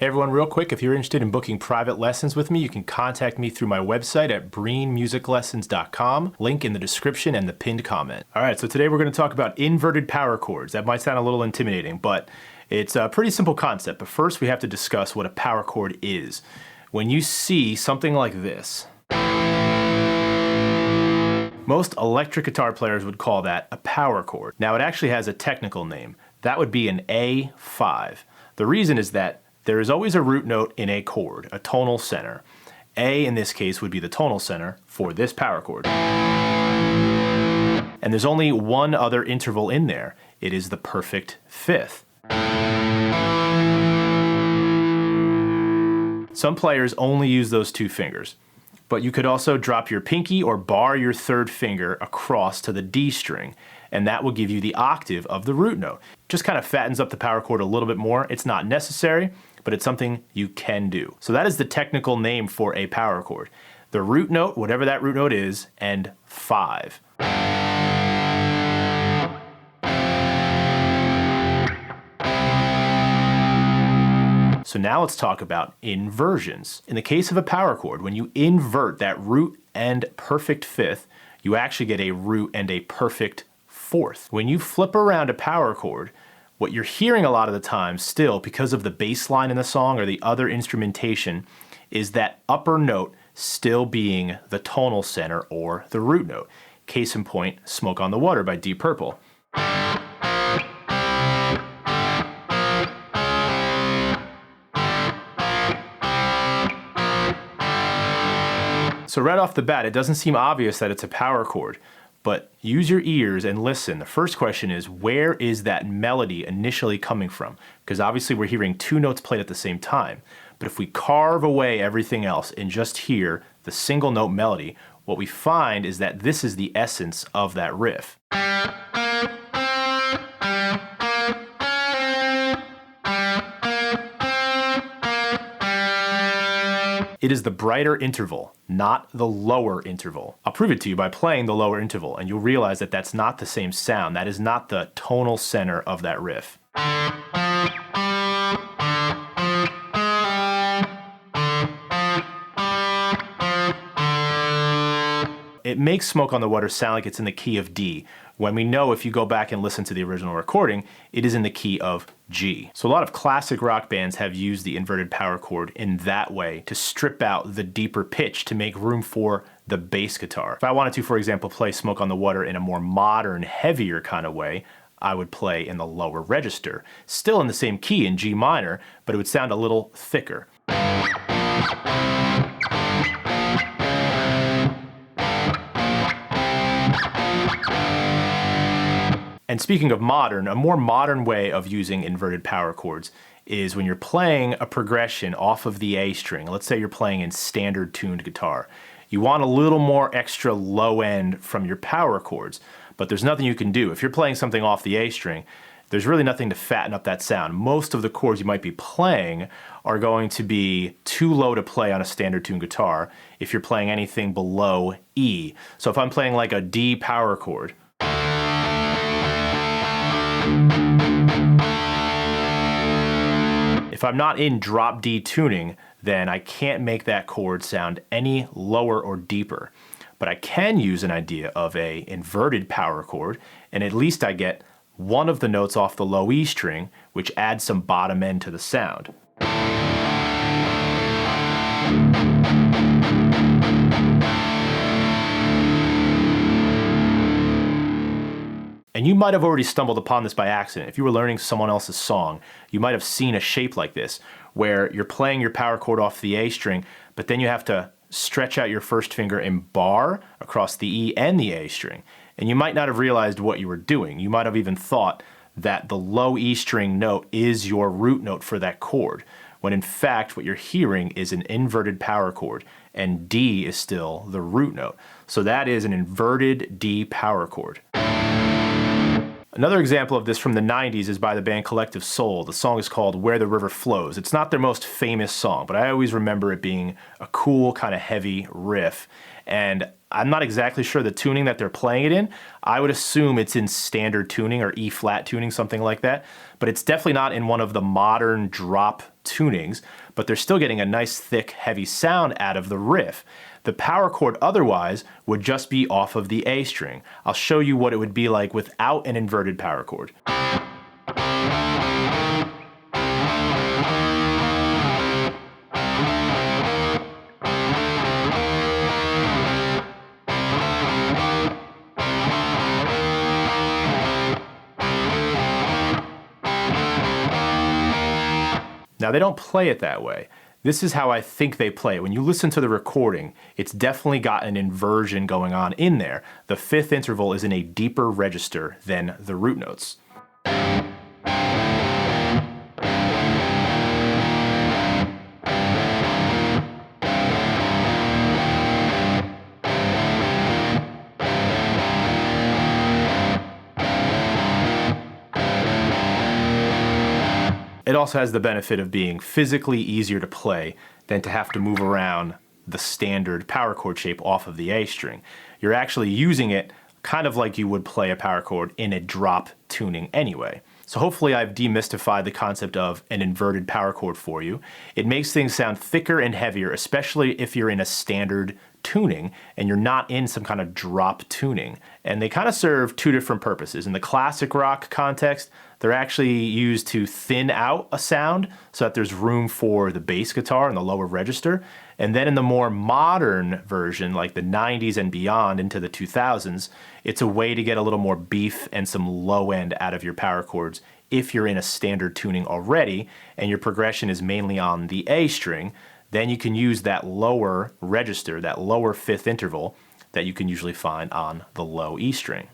Hey everyone, real quick, if you're interested in booking private lessons with me, you can contact me through my website at breenmusiclessons.com, link in the description and the pinned comment. All right, so today we're going to talk about inverted power chords. That might sound a little intimidating, but it's a pretty simple concept. But first we have to discuss what a power chord is. When you see something like this, most electric guitar players would call that a power chord. Now it actually has a technical name. That would be an A5. The reason is that there is always a root note in a chord, a tonal center. A in this case would be the tonal center for this power chord. And there's only one other interval in there. It is the perfect fifth. Some players only use those two fingers, but you could also drop your pinky or bar your third finger across to the D string, and that will give you the octave of the root note. Just kind of fattens up the power chord a little bit more. It's not necessary, but it's something you can do. So that is the technical name for a power chord. The root note, whatever that root note is, and 5. So now let's talk about inversions. In the case of a power chord, when you invert that root and perfect fifth, you actually get a root and a perfect fourth. When you flip around a power chord, what you're hearing a lot of the time still, because of the bass line in the song or the other instrumentation, is that upper note still being the tonal center or the root note. Case in point, Smoke on the Water by Deep Purple. So right off the bat, it doesn't seem obvious that it's a power chord, but use your ears and listen. The first question is, where is that melody initially coming from? Because obviously we're hearing two notes played at the same time. But if we carve away everything else and just hear the single note melody, what we find is that this is the essence of that riff. It is the brighter interval, not the lower interval. I'll prove it to you by playing the lower interval, and you'll realize that that's not the same sound. That is not the tonal center of that riff. It makes Smoke on the Water sound like it's in the key of D, when we know if you go back and listen to the original recording, it is in the key of G. So a lot of classic rock bands have used the inverted power chord in that way to strip out the deeper pitch to make room for the bass guitar. If I wanted to, for example, play Smoke on the Water in a more modern, heavier kind of way, I would play in the lower register. Still in the same key in G minor, but it would sound a little thicker. And speaking of modern, a more modern way of using inverted power chords is when you're playing a progression off of the A string. Let's say you're playing in standard tuned guitar. You want a little more extra low end from your power chords, but there's nothing you can do. If you're playing something off the A string, there's really nothing to fatten up that sound. Most of the chords you might be playing are going to be too low to play on a standard tuned guitar if you're playing anything below E. So if I'm playing like a D power chord, if I'm not in drop D tuning, then I can't make that chord sound any lower or deeper. But I can use an idea of a inverted power chord, and at least I get one of the notes off the low E string, which adds some bottom end to the sound. And you might have already stumbled upon this by accident. If you were learning someone else's song, you might have seen a shape like this, where you're playing your power chord off the A string, but then you have to stretch out your first finger and bar across the E and the A string. And you might not have realized what you were doing. You might have even thought that the low E string note is your root note for that chord, when in fact what you're hearing is an inverted power chord, and D is still the root note. So that is an inverted D power chord. Another example of this from the 90s is by the band Collective Soul. The song is called Where the River Flows. It's not their most famous song, but I always remember it being a cool, kind of heavy riff. And I'm not exactly sure the tuning that they're playing it in. I would assume it's in standard tuning or E-flat tuning, something like that. But it's definitely not in one of the modern drop tunings, but they're still getting a nice, thick, heavy sound out of the riff. The power chord otherwise would just be off of the A string. I'll show you what it would be like without an inverted power chord. Now, they don't play it that way. This is how I think they play it. When you listen to the recording, it's definitely got an inversion going on in there. The fifth interval is in a deeper register than the root notes. It also has the benefit of being physically easier to play than to have to move around the standard power chord shape off of the A string. You're actually using it kind of like you would play a power chord in a drop tuning anyway. So hopefully I've demystified the concept of an inverted power chord for you. It makes things sound thicker and heavier, especially if you're in a standard tuning and you're not in some kind of drop tuning. And they kind of serve two different purposes. In the classic rock context, they're actually used to thin out a sound so that there's room for the bass guitar in the lower register. And then in the more modern version, like the 90s and beyond into the 2000s, it's a way to get a little more beef and some low end out of your power chords if you're in a standard tuning already and your progression is mainly on the A string. Then you can use that lower register, that lower fifth interval that you can usually find on the low E string.